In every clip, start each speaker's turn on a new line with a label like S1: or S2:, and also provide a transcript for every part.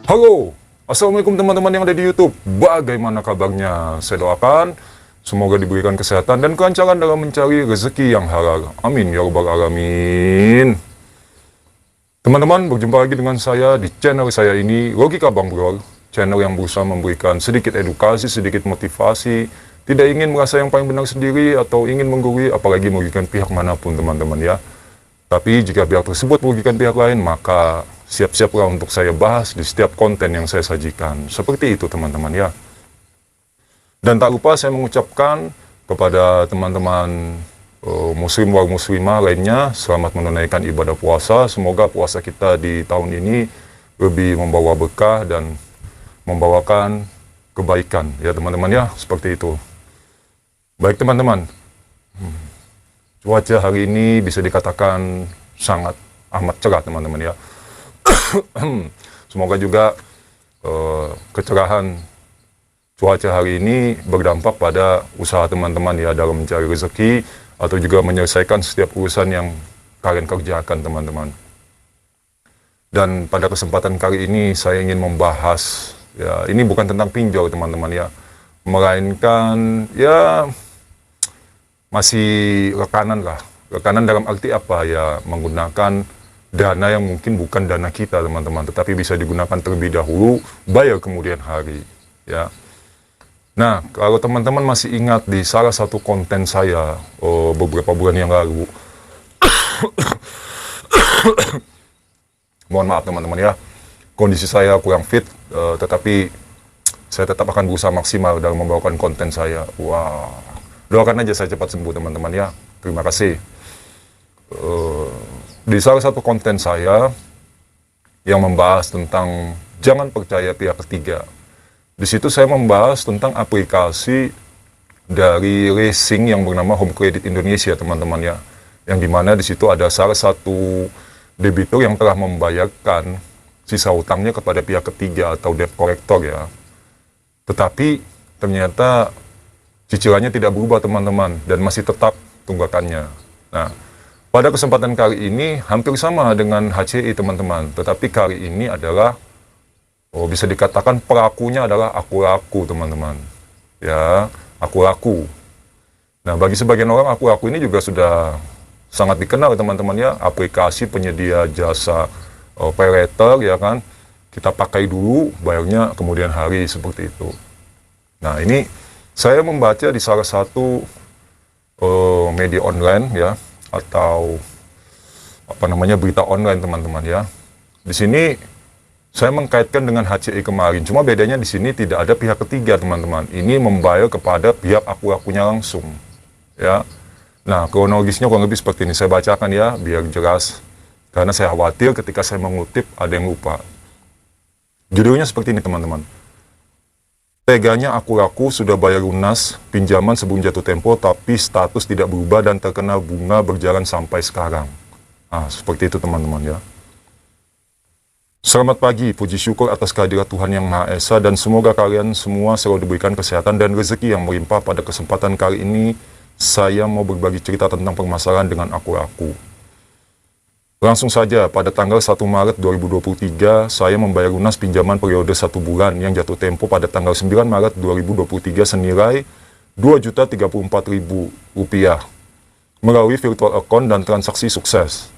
S1: Halo, Assalamualaikum teman-teman yang ada di YouTube. Bagaimana kabarnya? Saya doakan semoga diberikan kesehatan dan kelancaran dalam mencari rezeki yang halal. Amin ya rabbal alamin. Teman-teman, berjumpa lagi dengan saya di channel saya ini, Logika Bang Brol. Channel yang berusaha memberikan sedikit edukasi, sedikit motivasi, tidak ingin merasa yang paling benar sendiri atau ingin menggurui, apalagi merugikan pihak manapun teman-teman ya. Tapi jika pihak tersebut merugikan pihak lain, maka siap-siaplah untuk saya bahas di setiap konten yang saya sajikan. Seperti itu teman-teman ya. Dan tak lupa saya mengucapkan kepada teman-teman muslim wal muslimah lainnya, selamat menunaikan ibadah puasa. Semoga puasa kita di tahun ini lebih membawa berkah dan membawakan kebaikan ya teman-teman ya, seperti itu. Baik teman-teman, cuaca hari ini bisa dikatakan sangat amat cerah teman-teman ya. Semoga juga kecerahan cuaca hari ini berdampak pada usaha teman-teman ya dalam mencari rezeki atau juga menyelesaikan setiap urusan yang kalian kerjakan teman-teman. Dan pada kesempatan kali ini saya ingin membahas ya, ini bukan tentang pinjol teman-teman ya, melainkan ya masih rekanan lah. Rekanan dalam arti apa ya, menggunakan dana yang mungkin bukan dana kita teman-teman, tetapi bisa digunakan terlebih dahulu, bayar kemudian hari ya. Nah, kalau teman-teman masih ingat di salah satu konten saya beberapa bulan yang lalu, mohon maaf teman-teman ya, kondisi saya kurang fit, tetapi saya tetap akan berusaha maksimal dalam membawakan konten saya. Wah, doakan aja saya cepat sembuh teman-teman ya, terima kasih. Di salah satu konten saya yang membahas tentang jangan percaya pihak ketiga. Di situ saya membahas tentang aplikasi dari racing yang bernama Home Credit Indonesia teman-teman ya. Yang dimana di situ ada salah satu debitur yang telah membayarkan sisa utangnya kepada pihak ketiga atau debt collector ya. Tetapi ternyata cicilannya tidak berubah teman-teman dan masih tetap tunggakannya. Nah, pada kesempatan kali ini hampir sama dengan HCI teman-teman, tetapi kali ini adalah bisa dikatakan pelakunya adalah aku laku teman-teman ya, aku laku. Nah, bagi sebagian orang aku laku ini juga sudah sangat dikenal teman-teman ya, aplikasi penyedia jasa pay later ya kan, kita pakai dulu bayarnya kemudian hari, seperti itu. Nah, ini saya membaca di salah satu media online ya, atau apa namanya, berita online teman-teman ya. Di sini saya mengkaitkan dengan HCI kemarin, cuma bedanya di sini tidak ada pihak ketiga teman-teman. Ini membayar kepada pihak aku lakunya langsung ya. Nah, kronologisnya kurang lebih seperti ini, saya bacakan ya biar jelas, karena saya khawatir ketika saya mengutip ada yang lupa. Judulnya seperti ini teman-teman. Teganya aku laku sudah bayar lunas pinjaman sebelum jatuh tempo, tapi status tidak berubah dan terkena bunga berjalan sampai sekarang. Nah, seperti itu teman-teman ya. Selamat pagi, puji syukur atas kehadirat Tuhan Yang Maha Esa, dan semoga kalian semua selalu diberikan kesehatan dan rezeki yang melimpah. Pada kesempatan kali ini, saya mau berbagi cerita tentang permasalahan dengan aku laku. Langsung saja, pada tanggal 1 Maret 2023, saya membayar lunas pinjaman periode 1 bulan yang jatuh tempo pada tanggal 9 Maret 2023 senilai Rp2.034.000 melalui virtual account dan transaksi sukses.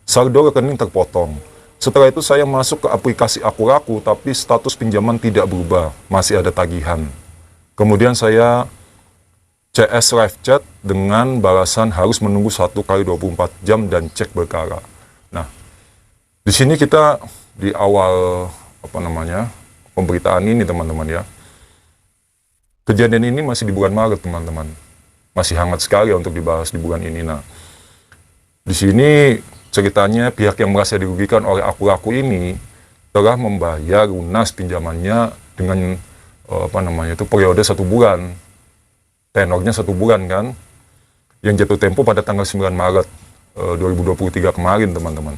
S1: Saldo rekening terpotong. Setelah itu saya masuk ke aplikasi aku laku, tapi status pinjaman tidak berubah, masih ada tagihan. Kemudian saya CS live chat dengan balasan harus menunggu 1 kali 24 jam dan cek berkala. Nah, di sini kita di awal pemberitaan ini teman-teman ya. Kejadian ini masih di bulan Maret teman-teman. Masih hangat sekali untuk dibahas di bulan ini. Nah, di sini ceritanya pihak yang merasa dirugikan oleh aku laku ini telah membayar lunas pinjamannya dengan periode 1 bulan. Tenornya 1 bulan kan, yang jatuh tempo pada tanggal 9 Maret 2023 kemarin teman-teman,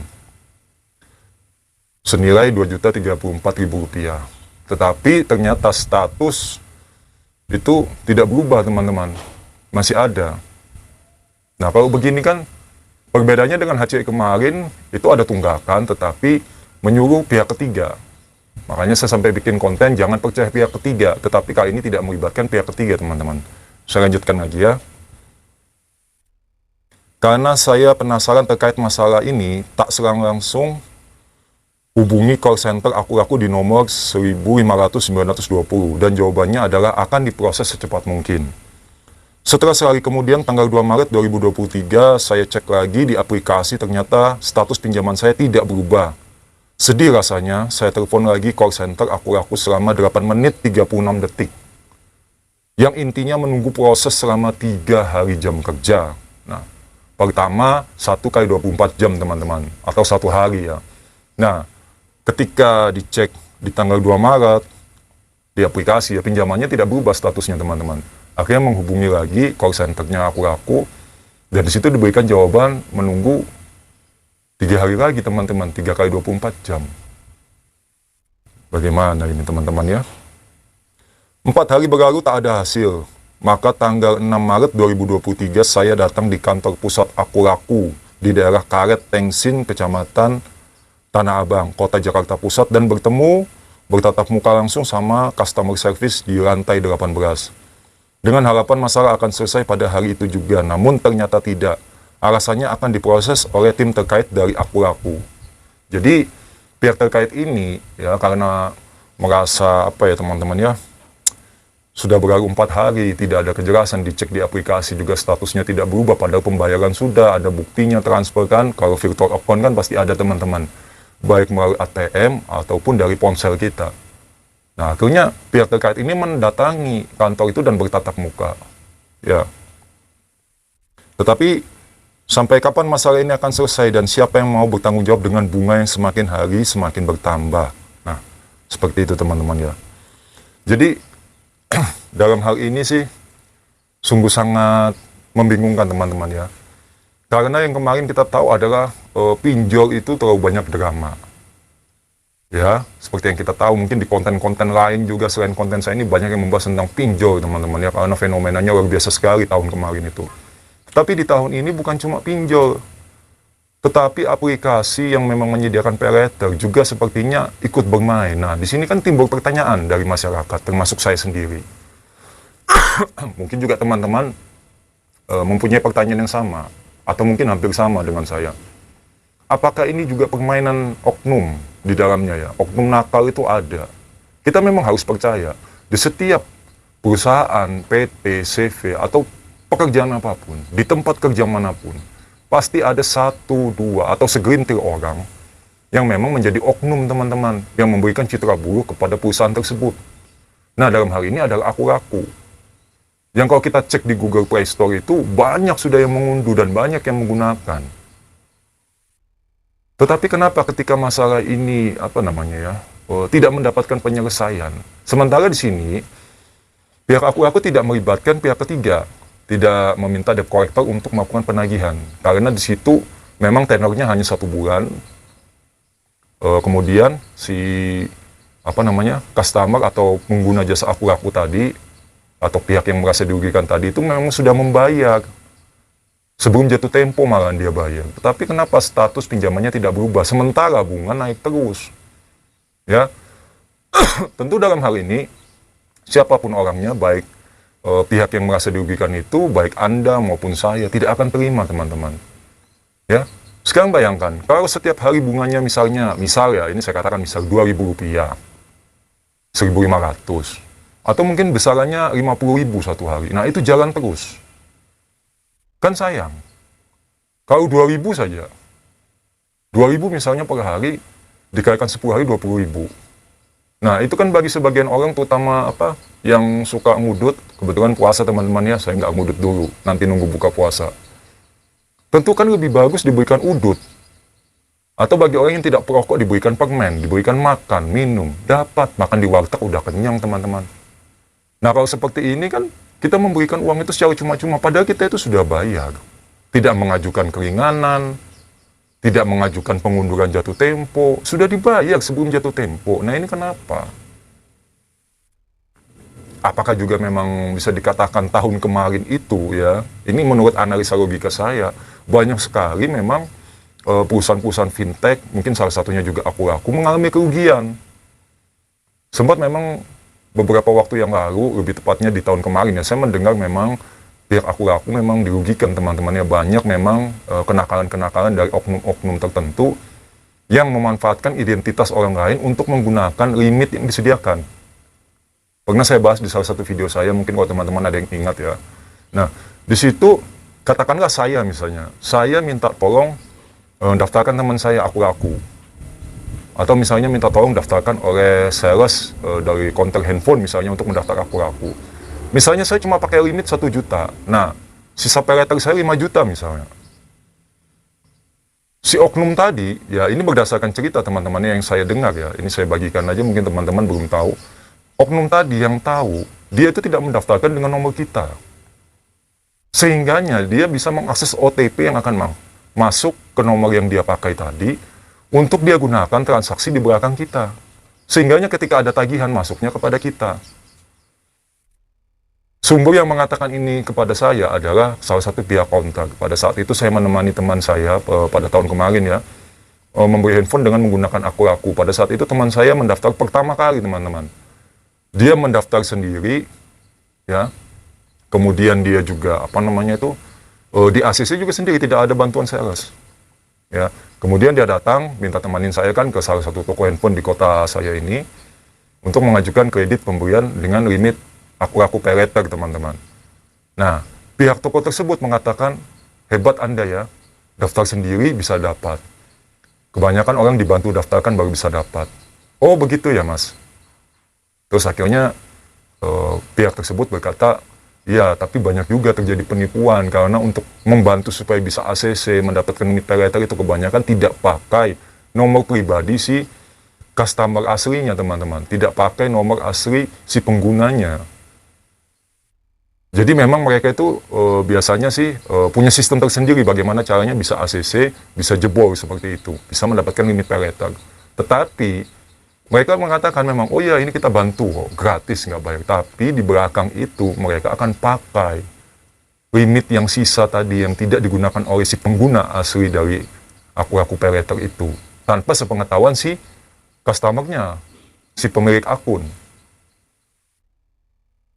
S1: senilai Rp2.034.000. Tetapi ternyata status itu tidak berubah teman-teman, masih ada. Nah, kalau begini kan perbedaannya dengan HCI kemarin, itu ada tunggakan tetapi menyuruh pihak ketiga. Makanya saya sampai bikin konten, jangan percaya pihak ketiga. Tetapi kali ini tidak melibatkan pihak ketiga, teman-teman. Saya lanjutkan lagi ya. Karena saya penasaran terkait masalah ini, tak langsung hubungi call center aku di nomor 1.500-920 dan jawabannya adalah akan diproses secepat mungkin. Setelah sehari kemudian, tanggal 2 Maret 2023, saya cek lagi di aplikasi, ternyata status pinjaman saya tidak berubah. Sedih rasanya, saya telepon lagi call center aku selama 8 menit 36 detik. Yang intinya menunggu proses selama 3 hari jam kerja. Nah, pertama 1 kali 24 jam teman-teman, atau 1 hari ya. Nah, ketika dicek di tanggal 2 Maret, di aplikasi ya, pinjamannya tidak berubah statusnya teman-teman. Akhirnya menghubungi lagi call centernya aku, dan disitu diberikan jawaban menunggu 3 hari lagi teman-teman, 3 kali 24 jam. Bagaimana ini teman-teman ya? 4 hari berlalu tak ada hasil. Maka tanggal 6 Maret 2023 saya datang di kantor pusat aku di daerah Karet Tengsin, Kecamatan Tanah Abang, Kota Jakarta Pusat, dan bertatap muka langsung sama customer service di lantai 18. Dengan harapan masalah akan selesai pada hari itu juga, namun ternyata tidak. Alasannya akan diproses oleh tim terkait dari aku. Jadi pihak terkait ini ya, karena merasa apa ya teman-teman ya, sudah berlalu 4 hari, tidak ada kejelasan, dicek di aplikasi juga statusnya tidak berubah, padahal pembayaran sudah, ada buktinya transfer kan, kalau virtual account kan pasti ada teman-teman, baik melalui ATM ataupun dari ponsel kita. Nah, akhirnya pihak terkait ini mendatangi kantor itu dan bertatap muka. Ya. Tetapi, sampai kapan masalah ini akan selesai dan siapa yang mau bertanggung jawab dengan bunga yang semakin hari semakin bertambah. Nah, seperti itu teman-teman ya. Jadi, dalam hal ini sih sungguh sangat membingungkan teman-teman ya. Karena yang kemarin kita tahu adalah pinjol itu terlalu banyak drama. Ya, seperti yang kita tahu mungkin di konten-konten lain juga selain konten saya ini banyak yang membahas tentang pinjol teman-teman ya. Karena fenomenanya luar biasa sekali tahun kemarin itu. Tapi di tahun ini bukan cuma pinjol, tetapi aplikasi yang memang menyediakan paylater juga sepertinya ikut bermain. Nah, di sini kan timbul pertanyaan dari masyarakat, termasuk saya sendiri. Mungkin juga teman-teman mempunyai pertanyaan yang sama, atau mungkin hampir sama dengan saya. Apakah ini juga permainan oknum di dalamnya ya? Oknum nakal itu ada. Kita memang harus percaya, di setiap perusahaan, PT, CV, atau pekerjaan apapun, di tempat kerja manapun, pasti ada 1, 2, atau segelintir orang yang memang menjadi oknum teman-teman, yang memberikan citra buruk kepada perusahaan tersebut. Nah, dalam hal ini adalah aku. Yang kalau kita cek di Google Play Store itu, banyak sudah yang mengunduh dan banyak yang menggunakan. Tetapi kenapa ketika masalah ini, tidak mendapatkan penyelesaian? Sementara di sini, pihak aku tidak melibatkan pihak ketiga, tidak meminta debt collector untuk melakukan penagihan. Karena di situ memang tenornya hanya 1 bulan. Kemudian si customer atau pengguna jasa aku tadi, atau pihak yang merasa dirugikan tadi itu memang sudah membayar. Sebelum jatuh tempo malah dia bayar. Tetapi kenapa status pinjamannya tidak berubah? Sementara bunga naik terus. Ya, tentu dalam hal ini, siapapun orangnya, baik pihak yang merasa dirugikan itu, baik Anda maupun saya, tidak akan terima teman-teman. Ya, sekarang bayangkan, kalau setiap hari bunganya misal ya, ini saya katakan misal Rp2.000, 1.500. Atau mungkin besarannya 50.000 satu hari. Nah, itu jalan terus. Kan sayang. Kalau 2.000 saja. 2.000 misalnya per hari, dikalikan 10 hari 20.000. Nah, itu kan bagi sebagian orang, terutama yang suka ngudut, kebetulan puasa teman-teman ya, saya nggak ngudut dulu, nanti nunggu buka puasa. Tentu kan lebih bagus diberikan udut. Atau bagi orang yang tidak perokok, diberikan permen, diberikan makan, minum, dapat. Makan di warteg udah kenyang teman-teman. Nah, kalau seperti ini kan, kita memberikan uang itu secara cuma-cuma, padahal kita itu sudah bayar. Tidak mengajukan keringanan, tidak mengajukan pengunduran jatuh tempo, sudah dibayar sebelum jatuh tempo. Nah, ini kenapa? Apakah juga memang bisa dikatakan tahun kemarin itu ya, ini menurut analisa logika saya, banyak sekali memang perusahaan-perusahaan fintech, mungkin salah satunya juga aku mengalami kerugian. sempat memang beberapa waktu yang lalu, lebih tepatnya di tahun kemarin ya, saya mendengar memang pihak aku memang dirugikan teman-temannya. Banyak memang kenakalan-kenakalan dari oknum-oknum tertentu yang memanfaatkan identitas orang lain untuk menggunakan limit yang disediakan. Pernah saya bahas di salah satu video saya, mungkin kalau teman-teman ada yang ingat ya. Nah, di situ katakanlah saya misalnya, saya minta tolong daftarkan teman saya aku. Atau misalnya minta tolong daftarkan oleh sales dari konter handphone misalnya untuk mendaftar aku. Misalnya saya cuma pakai limit 1 juta. Nah, sisa pay letter saya 5 juta misalnya. Si oknum tadi, ya ini berdasarkan cerita teman-temannya yang saya dengar ya. Ini saya bagikan aja, mungkin teman-teman belum tahu. Oknum tadi yang tahu, dia itu tidak mendaftarkan dengan nomor kita. Sehingganya dia bisa mengakses OTP yang akan masuk ke nomor yang dia pakai tadi untuk dia gunakan transaksi di belakang kita. Sehingganya ketika ada tagihan masuknya kepada kita. Sumber yang mengatakan ini kepada saya adalah salah satu pihak kontak. Pada saat itu saya menemani teman saya pada tahun kemarin ya, membeli handphone dengan menggunakan aku. Pada saat itu teman saya mendaftar pertama kali teman-teman. Dia mendaftar sendiri, ya. Kemudian dia juga di ACC juga sendiri, tidak ada bantuan sales. Ya. Kemudian dia datang minta temanin saya kan ke salah satu toko handphone di kota saya ini untuk mengajukan kredit pembelian dengan limit aku pay letter teman-teman. Nah, pihak toko tersebut mengatakan, hebat Anda ya, daftar sendiri bisa dapat. Kebanyakan orang dibantu daftarkan baru bisa dapat. Oh begitu ya mas. Terus akhirnya pihak tersebut berkata, ya tapi banyak juga terjadi penipuan karena untuk membantu supaya bisa ACC mendapatkan limit pay letter itu kebanyakan tidak pakai nomor pribadi si customer aslinya teman-teman. Tidak pakai nomor asli si penggunanya. Jadi memang mereka itu biasanya sih punya sistem tersendiri bagaimana caranya bisa ACC, bisa jebol seperti itu, bisa mendapatkan limit pay letter. Tetapi mereka mengatakan memang, oh ya ini kita bantu kok, gratis nggak bayar. Tapi di belakang itu mereka akan pakai limit yang sisa tadi yang tidak digunakan oleh si pengguna asli dari aku pay letter itu. Tanpa sepengetahuan si customer-nya, si pemilik akun.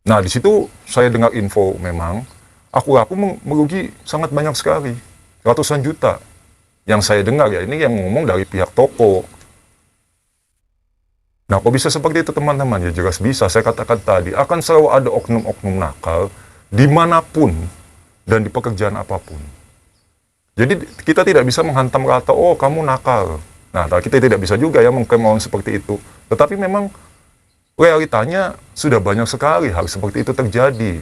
S1: Nah, di situ saya dengar info memang, aku merugi sangat banyak sekali, ratusan juta. Yang saya dengar ya, ini yang ngomong dari pihak toko. Nah, kok bisa seperti itu teman-teman? Ya jelas bisa, saya katakan tadi, akan selalu ada oknum-oknum nakal, dimanapun, dan di pekerjaan apapun. Jadi, kita tidak bisa menghantam rata, oh kamu nakal. Nah, kita tidak bisa juga ya mengklaim orang seperti itu. Tetapi memang, realitanya sudah banyak sekali hal seperti itu terjadi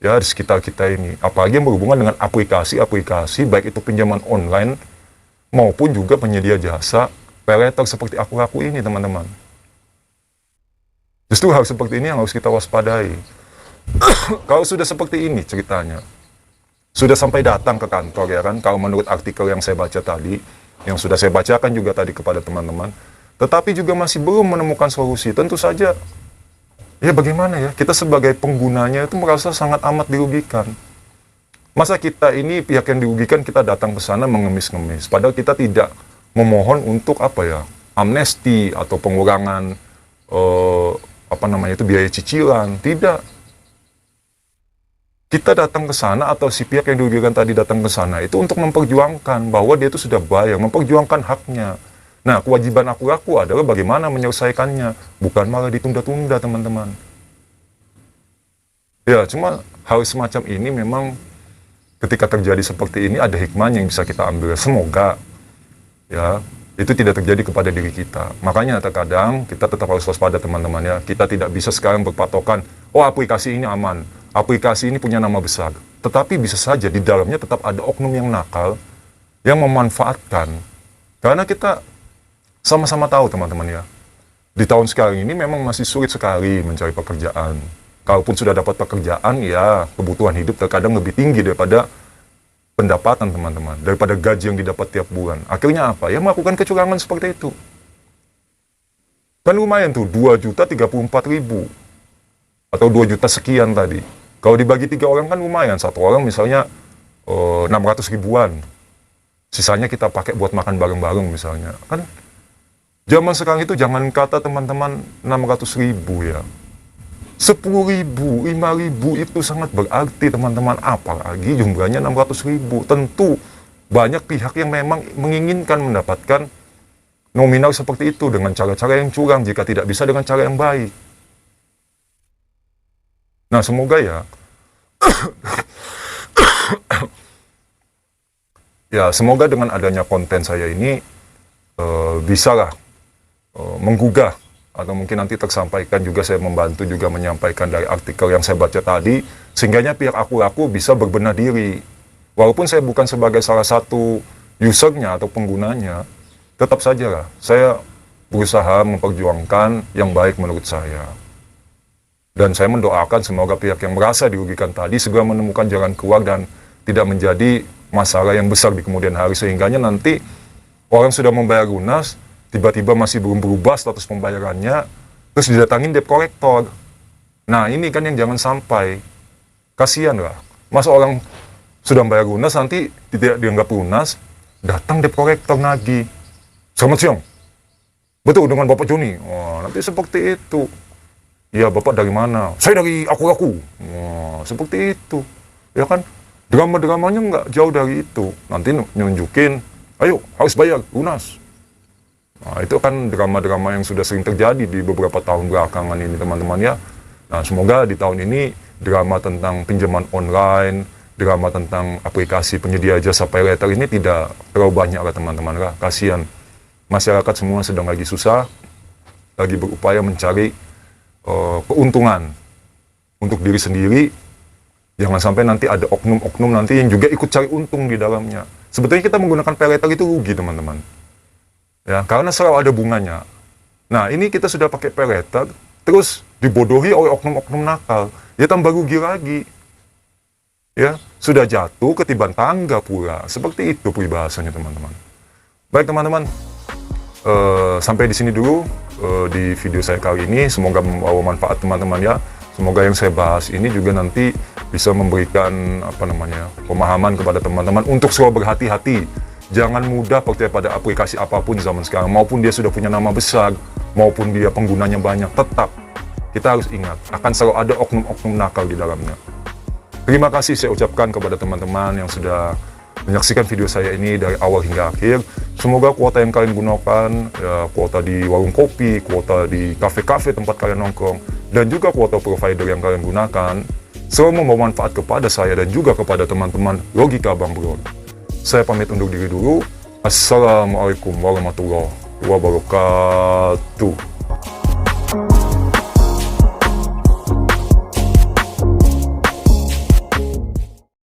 S1: ya di sekitar kita ini, apalagi yang berhubungan dengan aplikasi-aplikasi baik itu pinjaman online maupun juga penyedia jasa pay letter seperti aku ini teman-teman. Justru hal seperti ini yang harus kita waspadai. Kalau sudah seperti ini ceritanya, sudah sampai datang ke kantor ya kan, kalau menurut artikel yang saya baca tadi, yang sudah saya bacakan juga tadi kepada teman-teman, tetapi juga masih belum menemukan solusi, tentu saja, ya bagaimana ya, kita sebagai penggunanya itu merasa sangat amat dirugikan. Masa kita ini, pihak yang dirugikan, kita datang ke sana mengemis-ngemis, padahal kita tidak memohon untuk amnesti atau pengurangan, biaya cicilan, tidak. Kita datang ke sana atau si pihak yang dirugikan tadi datang ke sana itu untuk memperjuangkan bahwa dia itu sudah bayar, memperjuangkan haknya. Nah, kewajiban aku adalah bagaimana menyelesaikannya, bukan malah ditunda-tunda, teman-teman. Ya, cuma hal semacam ini memang ketika terjadi seperti ini ada hikmahnya yang bisa kita ambil. Semoga ya itu tidak terjadi kepada diri kita. Makanya terkadang kita tetap harus waspada, teman-teman ya. Kita tidak bisa sekarang berpatokan, oh aplikasi ini aman, aplikasi ini punya nama besar. Tetapi bisa saja di dalamnya tetap ada oknum yang nakal yang memanfaatkan. Karena kita sama-sama tahu teman-teman ya, di tahun sekarang ini memang masih sulit sekali mencari pekerjaan. Kalaupun sudah dapat pekerjaan, ya kebutuhan hidup terkadang lebih tinggi daripada pendapatan teman-teman, daripada gaji yang didapat tiap bulan. Akhirnya apa? Ya melakukan kecurangan seperti itu. Kan lumayan tuh, 2.034.000 atau 2 juta sekian tadi. Kalau dibagi 3 orang kan lumayan, satu orang misalnya 600 ribuan. Sisanya kita pakai buat makan bareng-bareng misalnya. Kan Zaman sekarang itu jangan kata teman-teman 600.000 ya. 10.000, 5.000 itu sangat berarti teman-teman, apalagi jumlahnya 600.000. Tentu banyak pihak yang memang menginginkan mendapatkan nominal seperti itu dengan cara-cara yang curang, jika tidak bisa dengan cara yang baik. Nah, semoga ya, ya semoga dengan adanya konten saya ini bisalah menggugah, atau mungkin nanti tersampaikan juga, saya membantu juga menyampaikan dari artikel yang saya baca tadi, sehingganya pihak aku bisa berbenah diri. Walaupun saya bukan sebagai salah satu usernya atau penggunanya, tetap saja lah, saya berusaha memperjuangkan yang baik menurut saya. Dan saya mendoakan semoga pihak yang merasa dirugikan tadi segera menemukan jalan keluar dan tidak menjadi masalah yang besar di kemudian hari, sehingganya nanti orang sudah membayar lunas, tiba-tiba masih belum berubah status pembayarannya, terus didatangin debt collector. Nah, ini kan yang jangan sampai. Kasihan lah. Masa orang sudah membayar lunas, nanti tidak dianggap lunas, datang debt collector lagi. Selamat siang. Betul dengan Bapak Joni. Wah, nanti seperti itu. Ya, Bapak dari mana? Saya dari aku. Wah, seperti itu. Ya kan? Drama-dramanya nggak jauh dari itu. Nanti nunjukin, ayo harus bayar lunas. Nah, itu kan drama-drama yang sudah sering terjadi di beberapa tahun belakangan ini, teman-teman ya. Nah, semoga di tahun ini drama tentang pinjaman online, drama tentang aplikasi penyedia jasa pay later ini tidak terlalu banyak lah, teman-teman lah. Kasihan, masyarakat semua sedang lagi susah, lagi berupaya mencari keuntungan untuk diri sendiri. Jangan sampai nanti ada oknum-oknum nanti yang juga ikut cari untung di dalamnya. Sebetulnya kita menggunakan pay later itu rugi, teman-teman. Ya, karena selalu ada bunganya. Nah, ini kita sudah pakai pay later, terus dibodohi oleh oknum-oknum nakal. Ya, tambah rugi lagi. Ya, sudah jatuh ketiban tangga pula. Seperti itu peribahasanya, teman-teman. Baik, teman-teman. Sampai di sini dulu di video saya kali ini. Semoga membawa manfaat, teman-teman ya. Semoga yang saya bahas ini juga nanti bisa memberikan pemahaman kepada teman-teman untuk selalu berhati-hati. Jangan mudah percaya pada aplikasi apapun zaman sekarang, maupun dia sudah punya nama besar, maupun dia penggunanya banyak, tetap kita harus ingat, akan selalu ada oknum-oknum nakal di dalamnya. Terima kasih saya ucapkan kepada teman-teman yang sudah menyaksikan video saya ini dari awal hingga akhir. Semoga kuota yang kalian gunakan, ya, kuota di warung kopi, kuota di kafe-kafe tempat kalian nongkrong, dan juga kuota provider yang kalian gunakan, selalu membawa manfaat kepada saya dan juga kepada teman-teman Logika Bang Bro. Saya pamit undur diri dulu. Assalamualaikum warahmatullahi wabarakatuh.